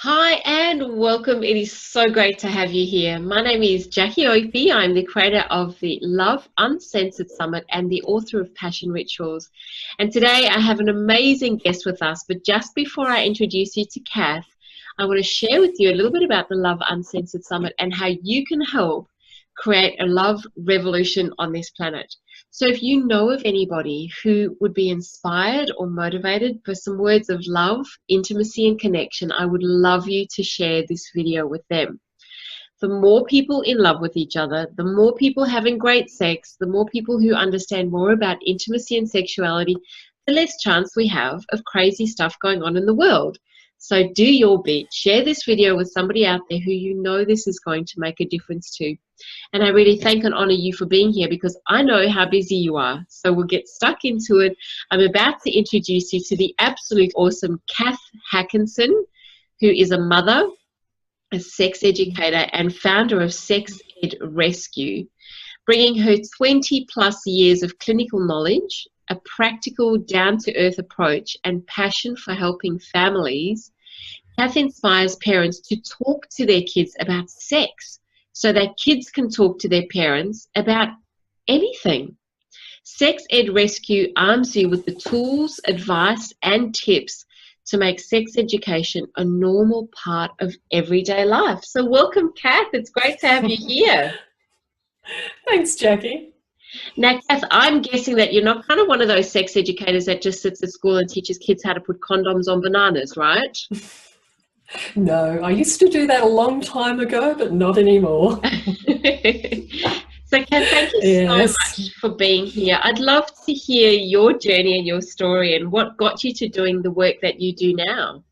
Hi and welcome. It is so great to have you here. My name is Jackie Opie. I'm the creator of the Love Uncensored Summit and the author of Passion Rituals. And today I have an amazing guest with us. But just before I introduce you to Cath, I want to share with you a little bit about the Love Uncensored Summit and how you can help create a love revolution on this planet. So if you know of anybody who would be inspired or motivated for some words of love, intimacy and connection, I would love you to share this video with them. The more people in love with each other, the more people having great sex, the more people who understand more about intimacy and sexuality, the less chance we have of crazy stuff going on in the world. So do your bit. Share this video with somebody out there who you know this is going to make a difference to. And I really thank and honor you for being here because I know how busy you are. So we'll get stuck into it. I'm about to introduce you to the absolute awesome Cath Hackinson, who is a mother, a sex educator, and founder of Sex Ed Rescue, bringing her 20 plus years of clinical knowledge, a practical, down-to-earth approach, and passion for helping families. Cath inspires parents to talk to their kids about sex so that kids can talk to their parents about anything. Sex Ed Rescue arms you with the tools, advice, and tips to make sex education a normal part of everyday life. So welcome, Cath. It's great to have you here. Thanks, Jackie. Now, Cath, I'm guessing that you're not kind of one of those sex educators that just sits at school and teaches kids how to put condoms on bananas, right? No, I used to do that a long time ago, but not anymore. So, Cath, thank you so much for being here. I'd love to hear your journey and your story and what got you to doing the work that you do now.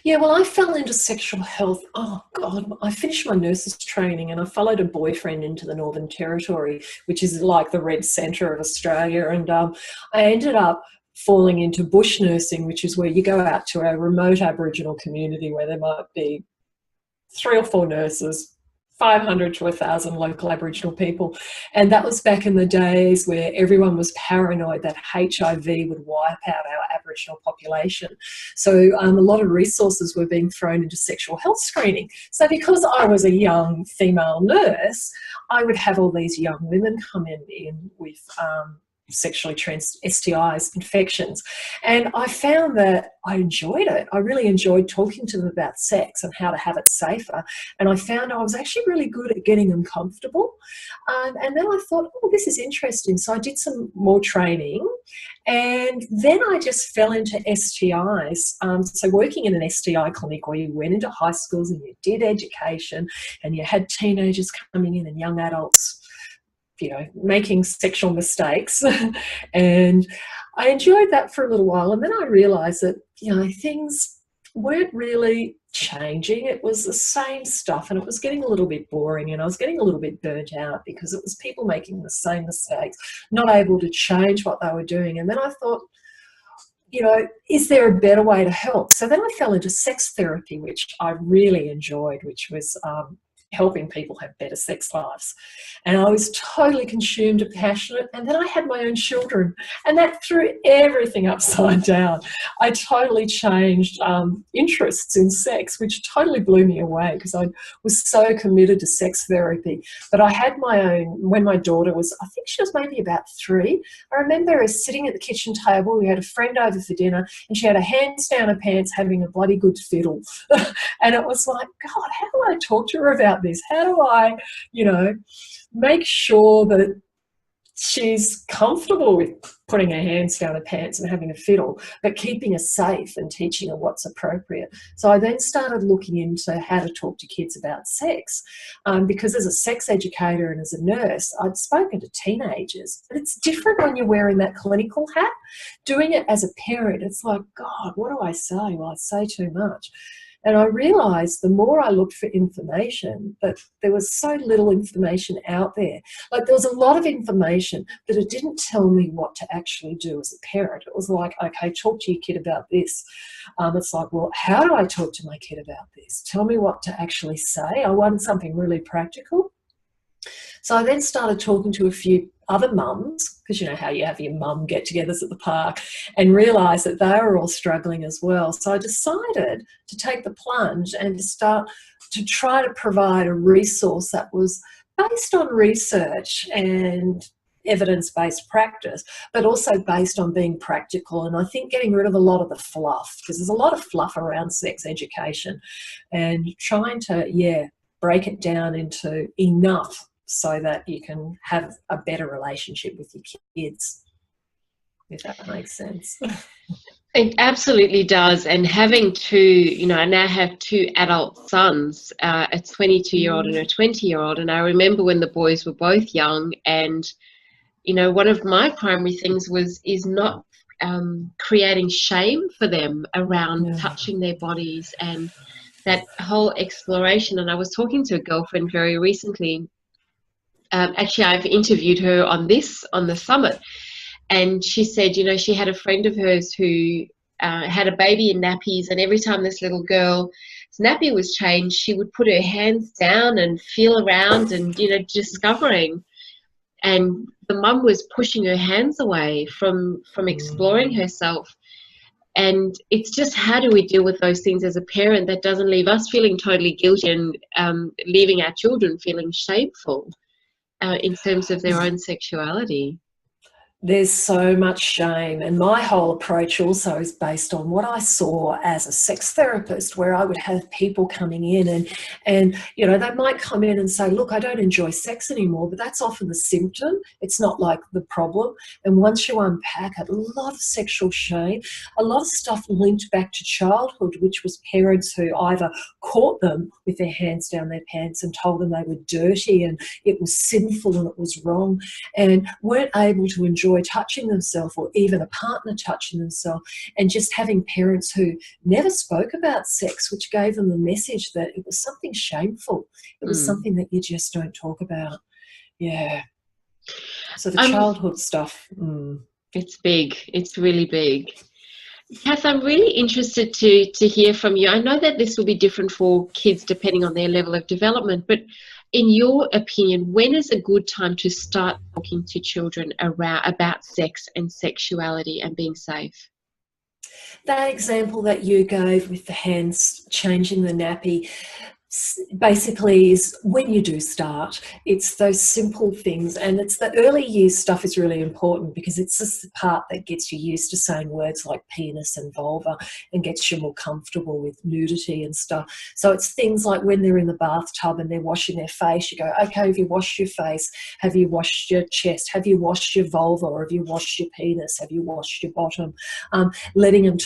Yeah, well, I fell into sexual health. Oh, God, I finished my nurse's training and I followed a boyfriend into the Northern Territory, which is like the red centre of Australia. And I ended up falling into bush nursing, which is where you go out to a remote Aboriginal community where there might be 3 or 4 nurses, 500 to 1,000 local Aboriginal people. And that was back in the days where everyone was paranoid that HIV would wipe out our Aboriginal population. So a lot of resources were being thrown into sexual health screening. So because I was a young female nurse, I would have all these young women come in with sexually STIs, infections. And I found that I enjoyed it. I really enjoyed talking to them about sex and how to have it safer. And I found I was actually really good at getting them comfortable. And then I thought, oh, this is interesting. So I did some more training. And then I just fell into STIs. So working in an STI clinic where you went into high schools and you did education and you had teenagers coming in and young adults, you know, making sexual mistakes. And I enjoyed that for a little while. And then I realized that, you know, things weren't really changing. It was the same stuff and it was getting a little bit boring and I was getting a little bit burnt out because it was people making the same mistakes, not able to change what they were doing. And then I thought, you know, is there a better way to help? So then I fell into sex therapy, which I really enjoyed, which was helping people have better sex lives. And I was totally consumed and passionate. And then I had my own children and that threw everything upside down. I totally changed interests in sex, which totally blew me away because I was so committed to sex therapy. But I had my own, when my daughter was, I think she was maybe about 3, I remember her sitting at the kitchen table. We had a friend over for dinner and she had her hands down her pants having a bloody good fiddle. And it was like, God, how do I talk to her about this? How do I, you know, make sure that she's comfortable with putting her hands down her pants and having a fiddle, but keeping her safe and teaching her what's appropriate. So I then started looking into how to talk to kids about sex because as a sex educator and as a nurse, I'd spoken to teenagers, but it's different when you're wearing that clinical hat. Doing it as a parent, it's like, God, what do I say? Well, I say too much. And I realised the more I looked for information, that there was so little information out there. Like there was a lot of information, but it didn't tell me what to actually do as a parent. It was like, okay, talk to your kid about this. It's like, well, how do I talk to my kid about this? Tell me what to actually say. I wanted something really practical. So I then started talking to a few other mums, because you know how you have your mum get-togethers at the park, and realised that they were all struggling as well. So I decided to take the plunge and to start to try to provide a resource that was based on research and evidence-based practice, but also based on being practical. And I think getting rid of a lot of the fluff, because there's a lot of fluff around sex education, and trying to, yeah, break it down into enough so that you can have a better relationship with your kids, if that makes sense. It absolutely does. And having two, you know, I now have two adult sons, a 22-year-old and a 20-year-old. And I remember when the boys were both young, and, you know, one of my primary things is not creating shame for them around touching their bodies and that whole exploration. And I was talking to a girlfriend very recently. Actually, I've interviewed her on the summit. And she said, you know, she had a friend of hers who had a baby in nappies, and every time this little girl's nappy was changed, she would put her hands down and feel around and, you know, discovering. And the mum was pushing her hands away from exploring herself. And it's just, how do we deal with those things as a parent that doesn't leave us feeling totally guilty and leaving our children feeling shameful in terms of their own sexuality? There's so much shame, and my whole approach also is based on what I saw as a sex therapist, where I would have people coming in and you know, they might come in and say, look, I don't enjoy sex anymore, but that's often the symptom. It's not like the problem. And once you unpack it, a lot of sexual shame, a lot of stuff linked back to childhood, which was parents who either caught them with their hands down their pants and told them they were dirty and it was sinful and it was wrong, and weren't able to enjoy touching themselves, or even a partner touching themselves, and just having parents who never spoke about sex, which gave them the message that it was something shameful. It was something that you just don't talk about. Yeah. So the childhood stuff. It's big. It's really big. Cath, I'm really interested to hear from you. I know that this will be different for kids depending on their level of development, but in your opinion, when is a good time to start talking to children about sex and sexuality and being safe? That example that you gave with the hands changing the nappy basically is when you do start. It's those simple things, and it's the early years stuff is really important, because it's just the part that gets you used to saying words like penis and vulva and gets you more comfortable with nudity and stuff. So it's things like when they're in the bathtub and they're washing their face, you go, okay, have you washed your face? Have you washed your chest? Have you washed your vulva? Or have you washed your penis? Have you washed your bottom? Letting them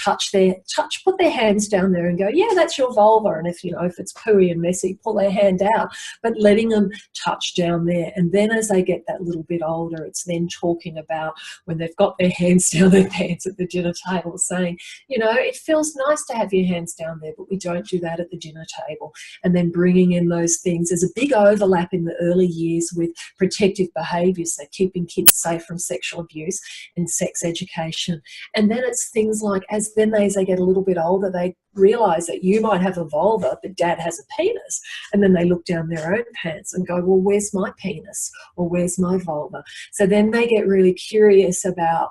put their hands down there and go, yeah, that's your vulva. And if it's pooey and messy, pull their hand out, but letting them touch down there. And then as they get that little bit older, it's then talking about when they've got their hands down their pants at the dinner table, saying, it feels nice to have your hands down there, but we don't do that at the dinner table. And then bringing in those things. There's a big overlap in the early years with protective behaviours, so keeping kids safe from sexual abuse and sex education. And then it's things like as they get a little bit older, they realise that you might have a vulva, but dad has a penis. And then they look down their own pants and go, well, where's my penis? Or where's my vulva? So then they get really curious about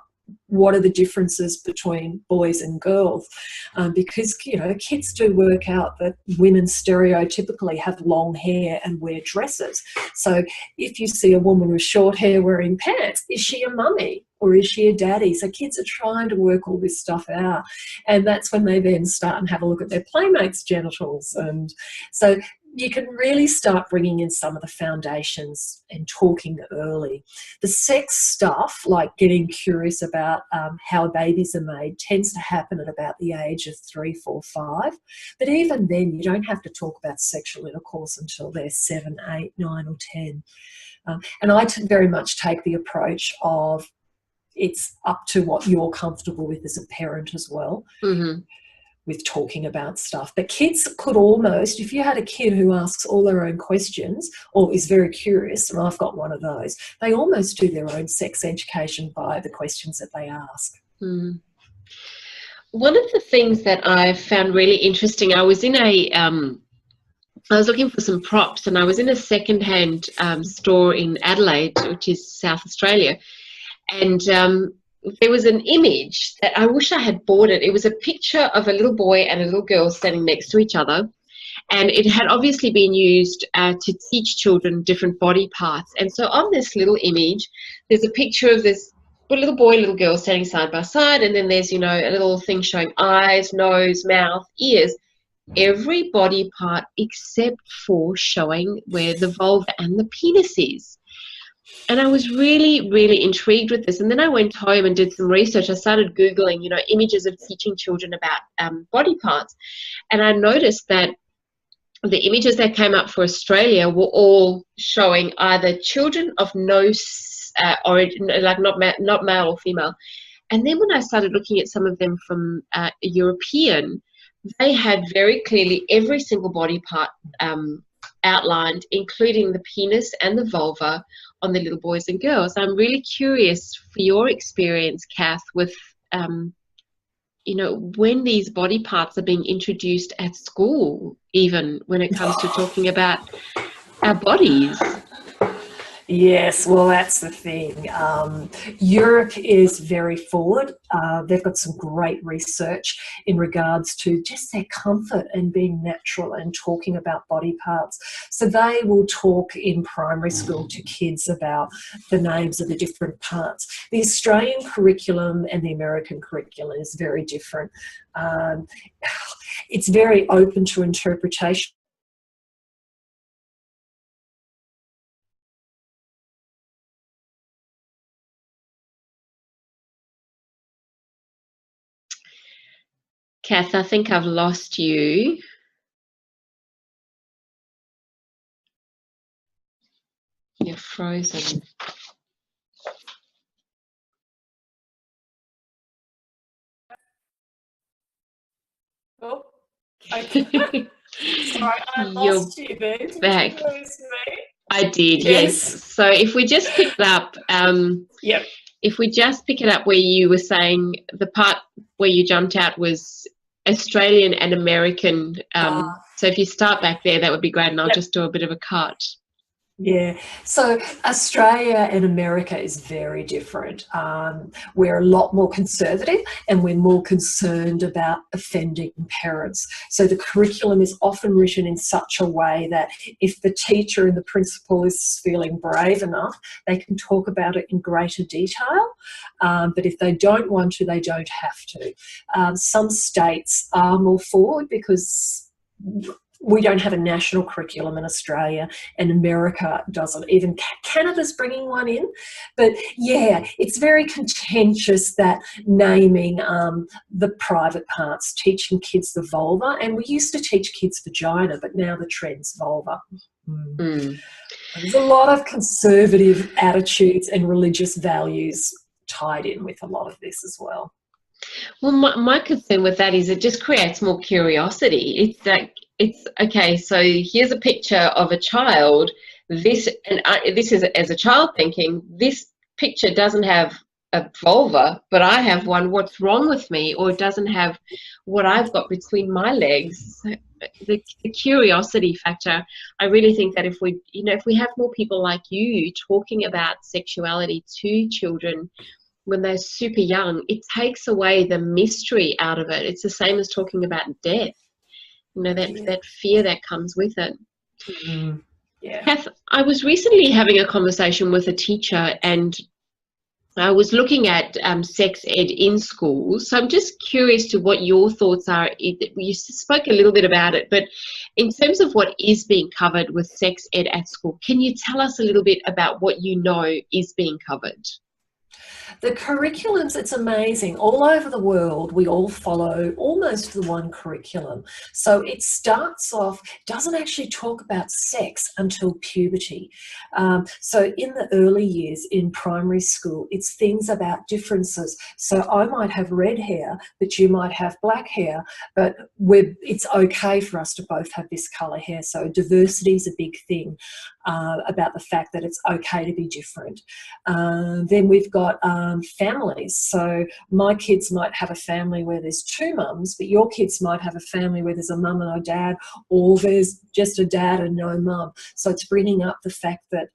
what are the differences between boys and girls, because kids do work out that women stereotypically have long hair and wear dresses. So if you see a woman with short hair wearing pants, is she a mummy or is she a daddy? So kids are trying to work all this stuff out, and that's when they then start and have a look at their playmates' genitals. And so you can really start bringing in some of the foundations and talking early. The sex stuff, like getting curious about how babies are made, tends to happen at about the age of 3, 4, 5. But even then, you don't have to talk about sexual intercourse until they're 7, 8, 9 or 10. And I very much take the approach of it's up to what you're comfortable with as a parent as well. Mm-hmm. With talking about stuff. But kids could almost, if you had a kid who asks all their own questions or is very curious, and I've got one of those, they almost do their own sex education by the questions that they ask. Mm. One of the things that I found really interesting, I was in I was looking for some props, and I was in a second-hand store in Adelaide, which is South Australia, and there was an image that I wish I had bought it. It was a picture of a little boy and a little girl standing next to each other, and it had obviously been used to teach children different body parts. And so on this little image, there's a picture of this little boy, little girl standing side by side, and then there's, you know, a little thing showing eyes, nose, mouth, ears, every body part except for showing where the vulva and the penis is. And I was really, really intrigued with this. And then I went home and did some research. I started Googling, you know, images of teaching children about body parts. And I noticed that the images that came up for Australia were all showing either children of no origin, like not male or female. And then when I started looking at some of them from European, they had very clearly every single body part outlined, including the penis and the vulva on the little boys and girls. I'm really curious for your experience, Cath, with you know, when these body parts are being introduced at school, even when it comes to talking about our bodies. Yes, well, that's the thing. Europe is very forward. They've got some great research in regards to just their comfort and being natural and talking about body parts. So they will talk in primary school to kids about the names of the different parts. The Australian curriculum and the American curriculum is very different. It's very open to interpretation. Cath, I think I've lost you. You're frozen. Oh, okay. Sorry, I lost you there. Did back. you lose me? I did, yes. So if we just pick it up, Yep. If we just pick it up where you were saying the part where you jumped out was Australian and American. So if you start back there, that would be great, and I'll just do a bit of a cut. Yeah, so Australia and America is very different. We're a lot more conservative and we're more concerned about offending parents. So the curriculum is often written in such a way that if the teacher and the principal is feeling brave enough, they can talk about it in greater detail. But if they don't want to, they don't have to. Some states are more forward because we don't have a national curriculum in Australia, and America doesn't. Even Canada's bringing one in. But yeah, it's very contentious, that naming the private parts, teaching kids the vulva. And we used to teach kids vagina, but now the trend's vulva. There's a lot of conservative attitudes and religious values tied in with a lot of this as well. Well, my concern with that is it just creates more curiosity. It's like, it's okay, so here's a picture of a child. This is as a child thinking, this picture doesn't have a vulva, but I have one. What's wrong with me? Or it doesn't have what I've got between my legs. The curiosity factor. I really think that if we, if we have more people like you talking about sexuality to children when they're super young, it takes away the mystery out of it. It's the same as talking about death. That fear that comes with it. Yeah. Cath, I was recently having a conversation with a teacher, and I was looking at sex ed in schools. So I'm just curious to what your thoughts are. You spoke a little bit about it, but in terms of what is being covered with sex ed at school, can you tell us a little bit about what you know is being covered? The curriculums, it's amazing. All over the world, we all follow almost the one curriculum. So it starts off, doesn't actually talk about sex until puberty. So in the early years in primary school, it's things about differences. So I might have red hair, but you might have black hair, but it's okay for us to both have this colour hair. So diversity is a big thing. about the fact that it's okay to be different. Then we've got families. So my kids might have a family where there's two mums, but your kids might have a family where there's a mum and a dad, or there's just a dad and no mum. So it's bringing up the fact that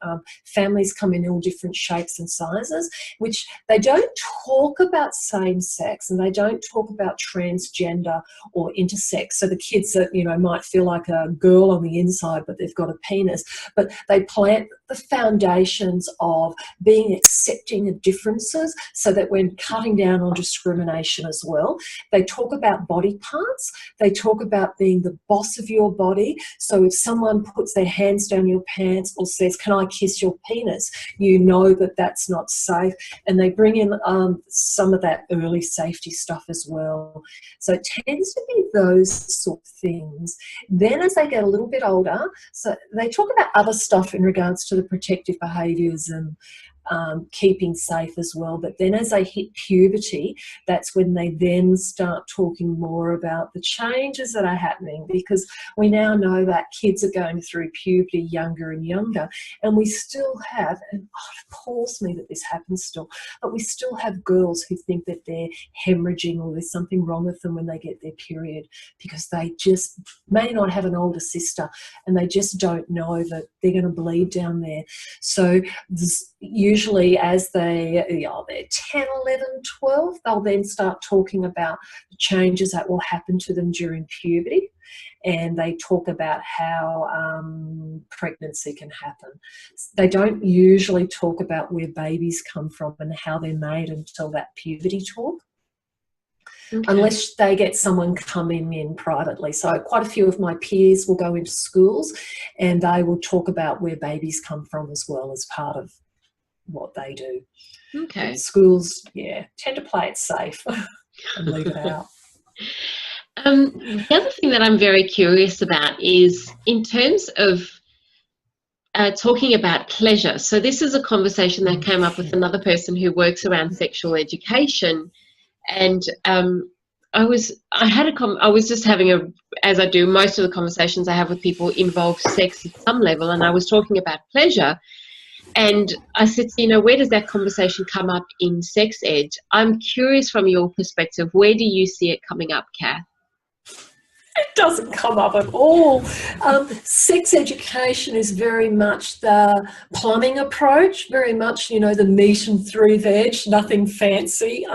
families come in all different shapes and sizes, which they don't talk about same sex, and they don't talk about transgender or intersex. So the kids that, you know, might feel like a girl on the inside but they've got a penis, but they plant the foundations of being accepting of differences, so that when cutting down on discrimination as well, they talk about body parts, they talk about being the boss of your body. So if someone puts their hands down your pants or says, can I kiss your penis, you know that that's not safe, and they bring in some of that early safety stuff as well. So it tends to be those sort of things. Then as they get a little bit older, so they talk about other stuff in regards to the protective behaviours and keeping safe as well. But then as they hit puberty, that's when they then start talking more about the changes that are happening, because we now know that kids are going through puberty younger and younger, and we still have, and it appalls me that this happens still, but we still have girls who think that they're hemorrhaging or there's something wrong with them when they get their period, because they just may not have an older sister and they just don't know that they're going to bleed down there. So usually as they're 10, 11, 12, they'll then start talking about the changes that will happen to them during puberty, and they talk about how pregnancy can happen. They don't usually talk about where babies come from and how they're made until that puberty talk. Okay. Unless they get someone coming in privately. So quite a few of my peers will go into schools and they will talk about where babies come from as well as part of what they do. Okay. But schools, tend to play it safe and leave it out. The other thing that I'm very curious about is in terms of talking about pleasure. So this is a conversation that came up with another person who works around sexual education, and I was just having as I do most of the conversations I have with people involve sex at some level, and I was talking about pleasure. And I said, where does that conversation come up in sex ed? I'm curious from your perspective, where do you see it coming up, Cath? It doesn't come up at all. Sex education is very much the plumbing approach, very much, the meat and three veg, nothing fancy.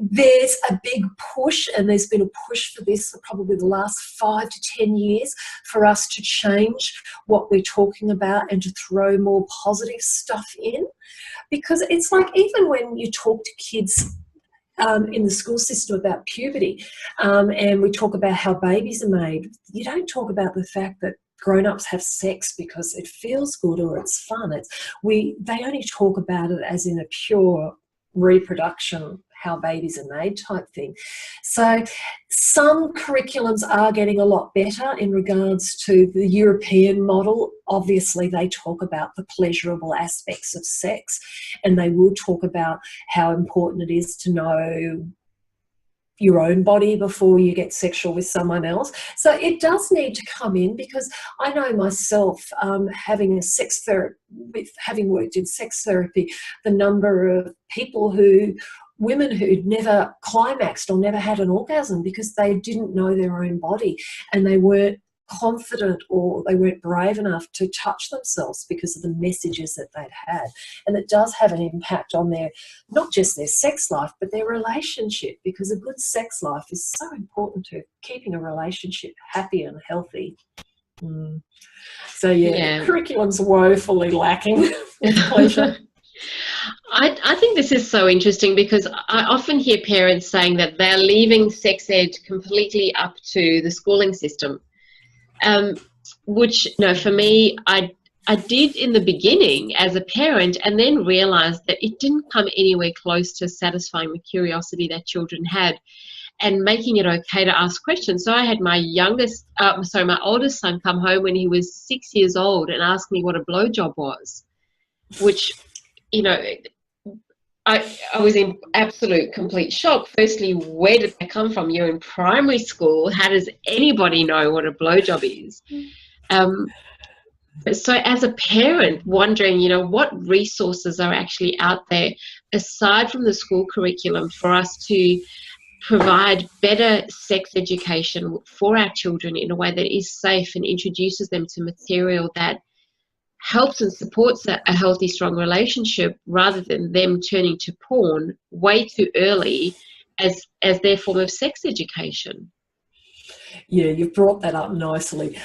There's a big push, and there's been a push for this for probably the last 5 to 10 years, for us to change what we're talking about and to throw more positive stuff in. Because it's like, even when you talk to kids in the school system about puberty, and we talk about how babies are made, you don't talk about the fact that grown-ups have sex because it feels good or it's fun. They only talk about it as in a pure reproduction, how babies are made type thing. So some curriculums are getting a lot better in regards to the European model. Obviously, they talk about the pleasurable aspects of sex, and they will talk about how important it is to know your own body before you get sexual with someone else. So it does need to come in, because I know myself, having worked in sex therapy, the number of women who'd never climaxed or never had an orgasm because they didn't know their own body, and they weren't confident or they weren't brave enough to touch themselves because of the messages that they'd had. And it does have an impact on not just their sex life, but their relationship, because a good sex life is so important to keeping a relationship happy and healthy. So curriculum's woefully lacking with pleasure. I think this is so interesting, because I often hear parents saying that they're leaving sex ed completely up to the schooling system, which, for me, I did in the beginning as a parent, and then realised that it didn't come anywhere close to satisfying the curiosity that children had and making it okay to ask questions. So I had my oldest son come home when he was 6 years old and ask me what a blowjob was, which, I was in absolute complete shock. Firstly, where did that come from? You're in primary school. How does anybody know what a blowjob is? So as a parent, wondering, what resources are actually out there aside from the school curriculum for us to provide better sex education for our children in a way that is safe and introduces them to material that helps and supports a healthy, strong relationship, rather than them turning to porn way too early as their form of sex education. Yeah, you've brought that up nicely.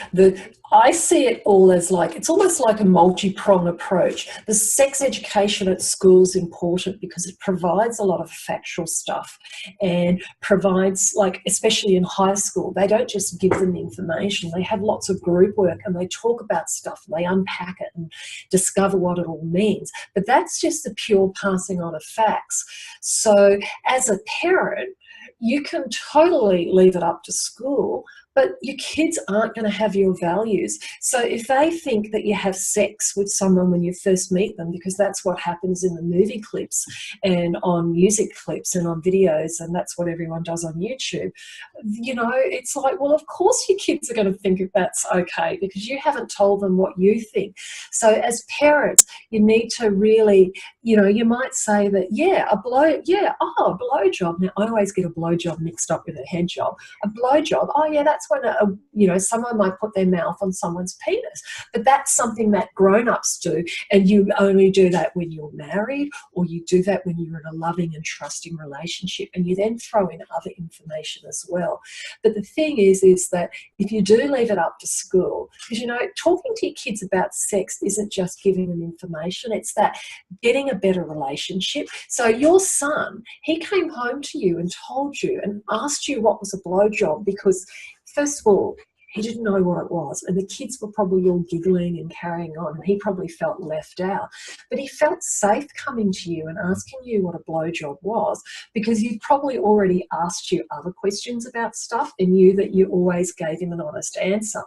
I see it all as like, it's almost like a multi-pronged approach. The sex education at school is important because it provides a lot of factual stuff and provides, like, especially in high school, they don't just give them the information. They have lots of group work and they talk about stuff and they unpack it and discover what it all means. But that's just the pure passing on of facts. So as a parent, you can totally leave it up to school, but your kids aren't going to have your values. So if they think that you have sex with someone when you first meet them, because that's what happens in the movie clips and on music clips and on videos, and that's what everyone does on YouTube, it's like, well, of course your kids are going to think that's okay because you haven't told them what you think. So as parents, you need to really, you might say that, a blowjob. Now, I always get a blowjob mixed up with a head job. A blowjob, that's when someone might put their mouth on someone's penis. But that's something that grown-ups do, and you only do that when you're married, or you do that when you're in a loving and trusting relationship, and you then throw in other information as well. But the thing is that if you do leave it up to school, because, talking to your kids about sex isn't just giving them information, it's that getting a better relationship. So your son, he came home to you and told you and asked you what was a blowjob because, first of all, he didn't know what it was, and the kids were probably all giggling and carrying on, and he probably felt left out. But he felt safe coming to you and asking you what a blowjob was because he'd probably already asked you other questions about stuff and knew that you always gave him an honest answer.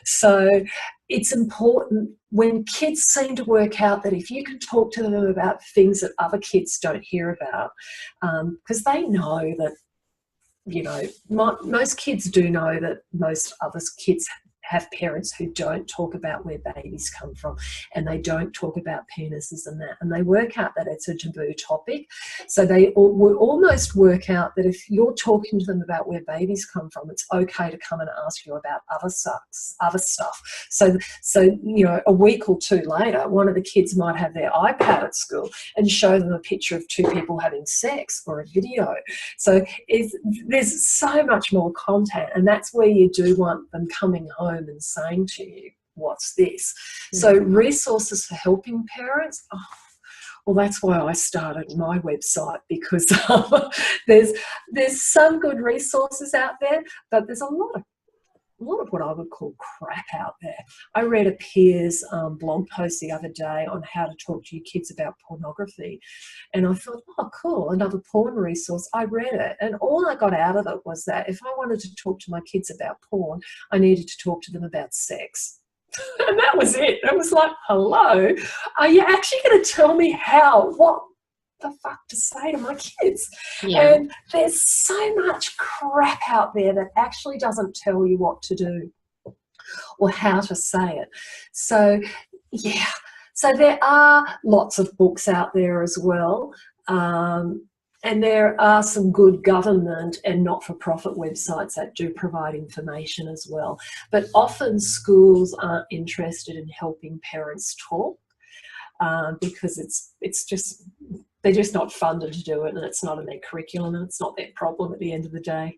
So it's important when kids seem to work out that if you can talk to them about things that other kids don't hear about, because they know that, most kids do know that most other kids have parents who don't talk about where babies come from, and they don't talk about penises and that, and they work out that it's a taboo topic. So they will almost work out that if you're talking to them about where babies come from, it's okay to come and ask you about other stuff. So a week or two later, one of the kids might have their iPad at school and show them a picture of two people having sex or a video. So there's so much more content, and that's where you do want them coming home and saying to you, what's this? So resources for helping parents, well, that's why I started my website, because there's some good resources out there, but there's a lot of what I would call crap out there. I read a peer's blog post the other day on how to talk to your kids about pornography, and I thought, oh, cool, another porn resource. I read it, and all I got out of it was that if I wanted to talk to my kids about porn, I needed to talk to them about sex. And that was it. It was like, hello, are you actually going to tell me what the fuck to say to my kids? Yeah. And there's so much crap out there that actually doesn't tell you what to do or how to say it. So there are lots of books out there as well, and there are some good government and not-for-profit websites that do provide information as well. But often schools aren't interested in helping parents talk because they're just not funded to do it, and it's not in their curriculum, and it's not their problem at the end of the day.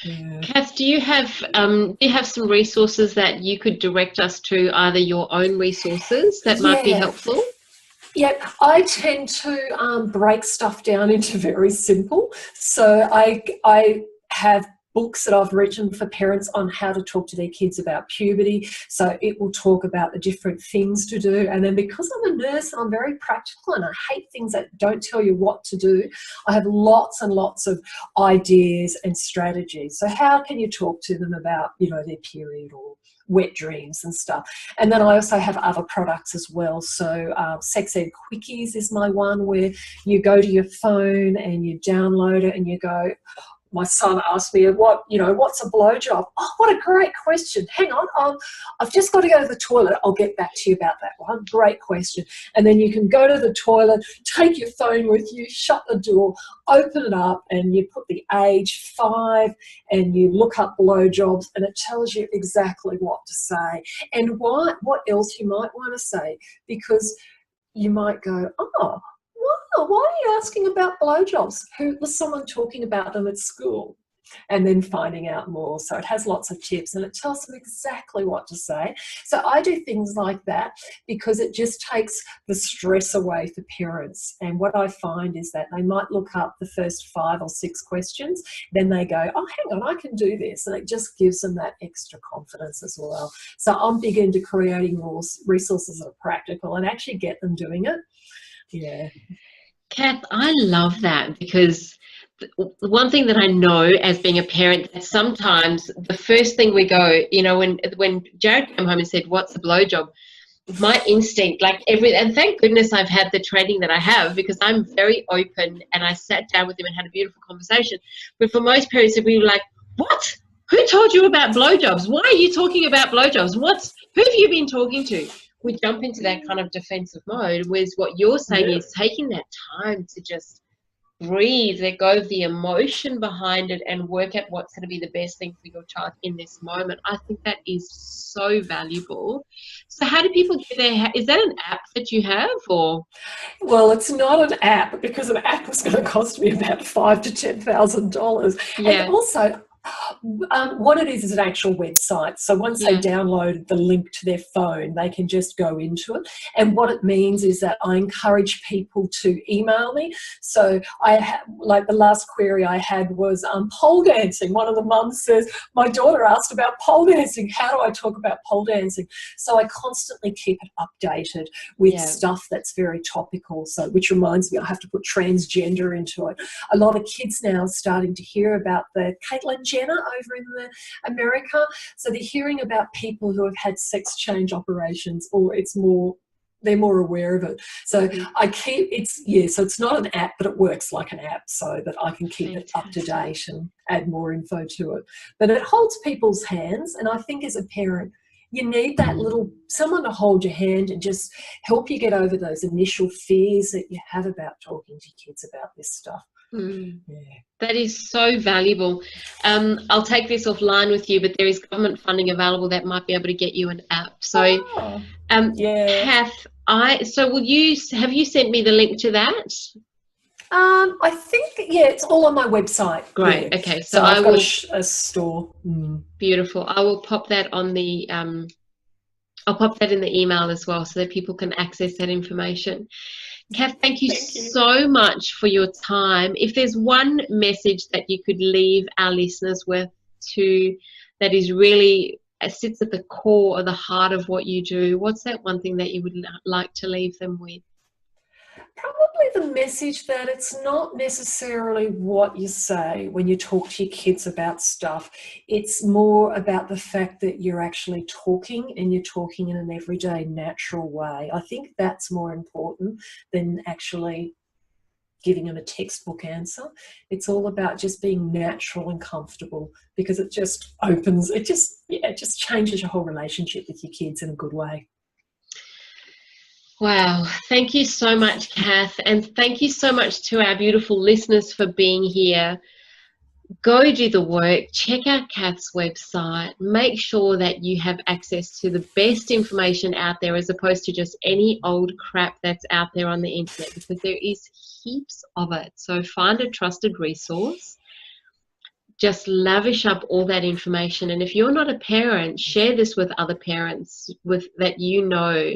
Yeah. Cath, do you have some resources that you could direct us to, either your own resources that might be helpful? Yeah, I tend to break stuff down into very simple. So I have books that I've written for parents on how to talk to their kids about puberty. So it will talk about the different things to do. And then because I'm a nurse, I'm very practical and I hate things that don't tell you what to do. I have lots and lots of ideas and strategies. So how can you talk to them about, their period or wet dreams and stuff? And then I also have other products as well. So Sex Ed Quickies is my one, where you go to your phone and you download it and you go, my son asked me, what's a blowjob? Oh, what a great question. Hang on, I've just got to go to the toilet. I'll get back to you about that one. Great question. And then you can go to the toilet, take your phone with you, shut the door, open it up, and you put the age 5 and you look up blowjobs, and it tells you exactly what to say and what else you might want to say, because you might go, oh, wow, why are you asking about blowjobs? Who was someone talking about them at school? And then finding out more. So it has lots of tips and it tells them exactly what to say. So I do things like that because it just takes the stress away for parents. And what I find is that they might look up the first 5 or 6 questions, then they go, oh, hang on, I can do this. And it just gives them that extra confidence as well. So I'm big into creating resources that are practical and actually get them doing it. Yeah. Cath, I love that, because the one thing that I know as being a parent, that sometimes the first thing we go, when Jared came home and said, what's a blowjob? My instinct, and thank goodness I've had the training that I have, because I'm very open, and I sat down with him and had a beautiful conversation. But for most parents, it'd be like, what? Who told you about blowjobs? Why are you talking about blowjobs? Who have you been talking to? We jump into that kind of defensive mode, whereas what you're saying is taking that time to just breathe, let go of the emotion behind it, and work out what's going to be the best thing for your child in this moment. I think that is so valuable. So how do people get there? Is that an app that you have, or? Well, it's not an app, because an app was going to cost me about $5,000 to $10,000. Yeah. And also, what it is an actual website. So once they download the link to their phone, they can just go into it. And what it means is that I encourage people to email me. So like the last query I had was pole dancing. One of the mums says, my daughter asked about pole dancing. How do I talk about pole dancing? So I constantly keep it updated with stuff that's very topical. So, which reminds me, I have to put transgender into it. A lot of kids now are starting to hear about the Caitlyn Jenner over in America. So they're hearing about people who have had sex change operations, or they're more aware of it. So so it's not an app, but it works like an app, so that I can keep it up to date and add more info to it. But it holds people's hands, and I think as a parent, you need that someone to hold your hand and just help you get over those initial fears that you have about talking to kids about this stuff. That is so valuable. I'll take this offline with you, but there is government funding available that might be able to get you an app. So, Cath, have you sent me the link to that? I think, it's all on my website. Great. Yeah. Okay. So I've got a store. Beautiful. I will pop that on the, I'll pop that in the email as well, so that people can access that information. Cath, thank you so much for your time. If there's one message that you could leave our listeners with that is really sits at the core or the heart of what you do, what's that one thing that you would like to leave them with? Probably the message that it's not necessarily what you say when you talk to your kids about stuff. It's more about the fact that you're actually talking, and you're talking in an everyday, natural way. I think that's more important than actually giving them a textbook answer. It's all about just being natural and comfortable, because it just just changes your whole relationship with your kids in a good way. Wow. Thank you so much, Cath. And thank you so much to our beautiful listeners for being here. Go do the work. Check out Cath's website. Make sure that you have access to the best information out there, as opposed to just any old crap that's out there on the internet, because there is heaps of it. So find a trusted resource. Just lavish up all that information. And if you're not a parent, share this with other parents that you know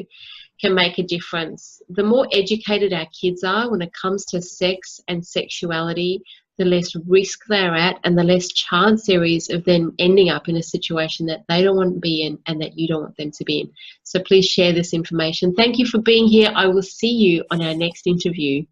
can make a difference. The more educated our kids are when it comes to sex and sexuality, the less risk they're at, and the less chance there is of them ending up in a situation that they don't want to be in and that you don't want them to be in. So please share this information. Thank you for being here. I will see you on our next interview.